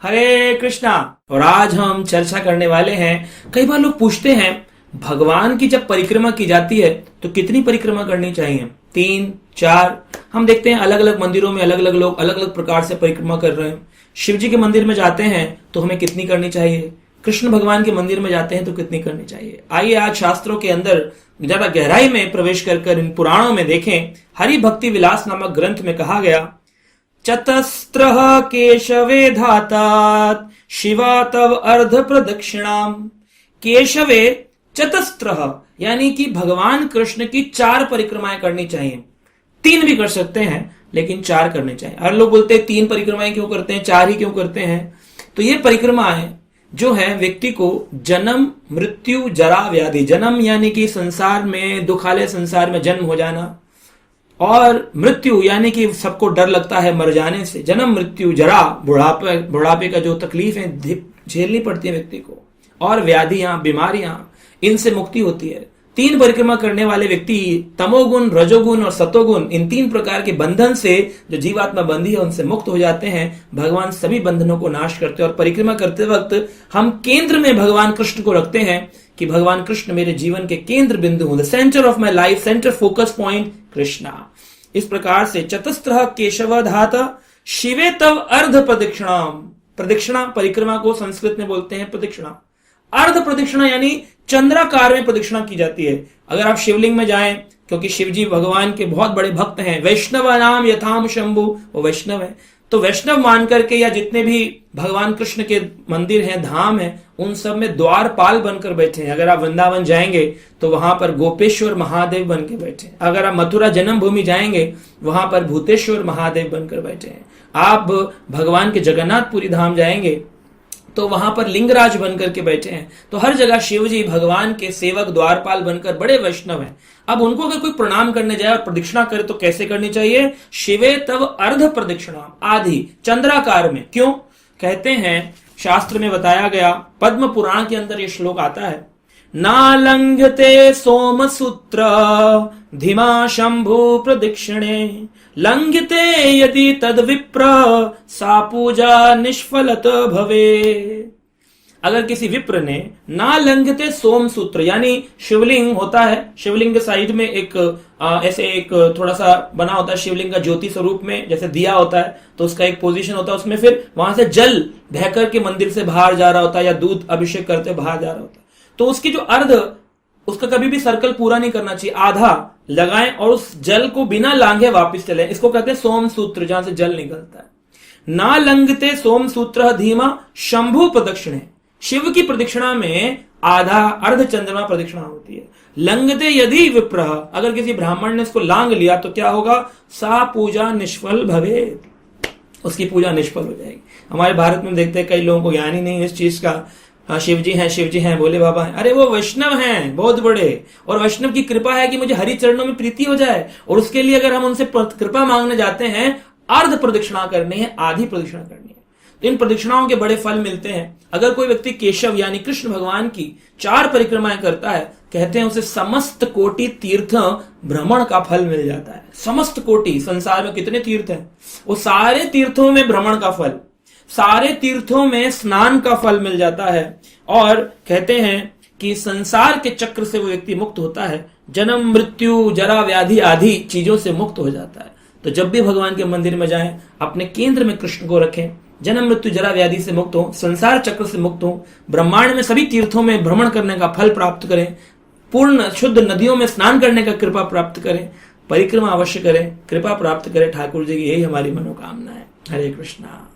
हरे कृष्णा। और आज हम चर्चा करने वाले हैं, कई बार लोग पूछते हैं भगवान की जब परिक्रमा की जाती है तो कितनी परिक्रमा करनी चाहिए, 3, 4। हम देखते हैं अलग अलग मंदिरों में अलग अलग लोग अलग अलग प्रकार से परिक्रमा कर रहे हैं। शिव जी के मंदिर में जाते हैं तो हमें कितनी करनी चाहिए, कृष्ण भगवान के मंदिर में जाते हैं तो कितनी करनी चाहिए। आइए आज शास्त्रों के अंदर ज्यादा गहराई में प्रवेश कर इन पुराणों में देखें। हरि भक्ति विलास नामक ग्रंथ में कहा गया, चतस्त्रः केशवे धातात शिवा तव अर्ध प्रदक्षिणाम। केशवे चतस्त्रः यानी कि भगवान कृष्ण की 4 परिक्रमाएं करनी चाहिए। 3 भी कर सकते हैं लेकिन 4 करनी चाहिए। हर लोग बोलते हैं 3 परिक्रमाएं क्यों करते हैं, 4 ही क्यों करते हैं। तो ये परिक्रमाएं जो है व्यक्ति को जन्म मृत्यु जरा व्याधि, जन्म यानी कि संसार में दुखालय संसार में जन्म हो जाना, और मृत्यु यानी कि सबको डर लगता है मर जाने से। जन्म मृत्यु जरा बुढ़ापे का जो तकलीफ है झेलनी पड़ती है व्यक्ति को, और व्याधियां बीमारियां, इनसे मुक्ति होती है। 3 परिक्रमा करने वाले व्यक्ति तमोगुण रजोगुण और सतोगुण, इन 3 प्रकार के बंधन से जो जीवात्मा बंधी है उनसे मुक्त हो जाते हैं। भगवान सभी बंधनों को नाश करते हैं। और परिक्रमा करते वक्त हम केंद्र में भगवान कृष्ण को रखते हैं कि भगवान कृष्ण मेरे जीवन के केंद्र बिंदु हूं, the centre of my life, centre focus point Krishna. इस प्रकार से चतस्त्रः केशव धाता शिवे तव अर्ध प्रदक्षिणाम। प्रदक्षिणा परिक्रमा को संस्कृत में बोलते हैं प्रदक्षिणा। अर्ध प्रदक्षिणा यानी चंद्राकार में प्रदक्षिणा की जाती है। अगर आप शिवलिंग में जाएं, क्योंकि शिव जी भगवान के बहुत बड़े भक्त हैं, वैष्णव नाम यथाम शंभु, वो वैष्णव है, तो वैष्णव मान करके या जितने भी भगवान कृष्ण के मंदिर हैं, धाम है, उन सब में द्वारपाल बनकर बैठे हैं। अगर आप वृंदावन जाएंगे तो वहां पर गोपेश्वर महादेव बन के बैठे हैं। अगर आप मथुरा जन्मभूमि जाएंगे वहां पर भूतेश्वर महादेव बनकर बैठे हैं। आप भगवान के जगन्नाथपुरी धाम जाएंगे तो वहां पर लिंगराज बनकर के बैठे हैं। तो हर जगह शिव जी भगवान के सेवक द्वारपाल बनकर बड़े वैष्णव हैं। अब उनको अगर कोई प्रणाम करने जाए और प्रदक्षिणा करे तो कैसे करनी चाहिए, शिवे तव अर्ध प्रदक्षिणा, आधी चंद्राकार में। क्यों कहते हैं, शास्त्र में बताया गया, पद्म पुराण के अंदर ये श्लोक आता है, नालंघते सोम सूत्र धीमा शंभु प्रदक्षिणे लंघते यदि तद विप्र सा पूजा निष्फलत भवे। अगर किसी विप्र ने ना लंघते सोम सूत्र, यानी शिवलिंग होता है, शिवलिंग के साइड में एक ऐसे एक थोड़ा सा बना होता है शिवलिंग का ज्योति स्वरूप में, जैसे दिया होता है, तो उसका एक पोजीशन होता है, उसमें फिर वहां से जल बहकर के मंदिर से बाहर जा रहा होता है, या दूध अभिषेक करते बाहर जा रहा होता है। तो उसकी जो अर्ध, उसका कभी भी सर्कल पूरा नहीं करना चाहिए, आधा लगाएं और उस जल को बिना लांघे वापस चले। इसको कहते हैं सोम सूत्र, जहां से जल निकलता है। ना लंघते सोम सूत्र धीमा शंभु प्रदक्षिणे, शिव की प्रदक्षिणा में आधा अर्ध चंद्रमा प्रदक्षिणा होती है। लंघते यदि विप्र, अगर किसी ब्राह्मण ने इसको लांघ लिया तो क्या होगा, सा पूजा निष्फल भवे, उसकी पूजा निष्फल हो जाएगी। हमारे भारत में देखते हैं कई लोगों को ज्ञान ही नहीं इस चीज का। शिव जी हैं, भोले बाबा हैं, अरे वो वैष्णव हैं बहुत बड़े, और वैष्णव की कृपा है कि मुझे हरि चरणों में प्रीति हो जाए, और उसके लिए अगर हम उनसे कृपा मांगने जाते हैं, अर्ध प्रदक्षिणा करनी है, आधी प्रदक्षिणा करनी है, तो इन प्रदक्षिणाओं के बड़े फल मिलते हैं। अगर कोई व्यक्ति केशव यानी कृष्ण भगवान की 4 परिक्रमाएं करता है, कहते हैं उसे समस्त कोटि तीर्थ भ्रमण का फल मिल जाता है। समस्त कोटि, संसार में कितने तीर्थ हैं, वो सारे तीर्थों में भ्रमण का फल, सारे तीर्थों में स्नान का फल मिल जाता है। और कहते हैं कि संसार के चक्र से वो व्यक्ति मुक्त होता है, जन्म मृत्यु जरा व्याधि आदि चीजों से मुक्त हो जाता है। तो जब भी भगवान के मंदिर में जाएं, अपने केंद्र में कृष्ण को रखें, जन्म मृत्यु जरा व्याधि से मुक्त हो, संसार चक्र से मुक्त हो, ब्रह्मांड में सभी तीर्थों में भ्रमण करने का फल प्राप्त करें, पूर्ण शुद्ध नदियों में स्नान करने का कृपा प्राप्त करें, परिक्रमा अवश्य करें, कृपा प्राप्त करें ठाकुर जी की, यही हमारी मनोकामना है। हरे कृष्णा।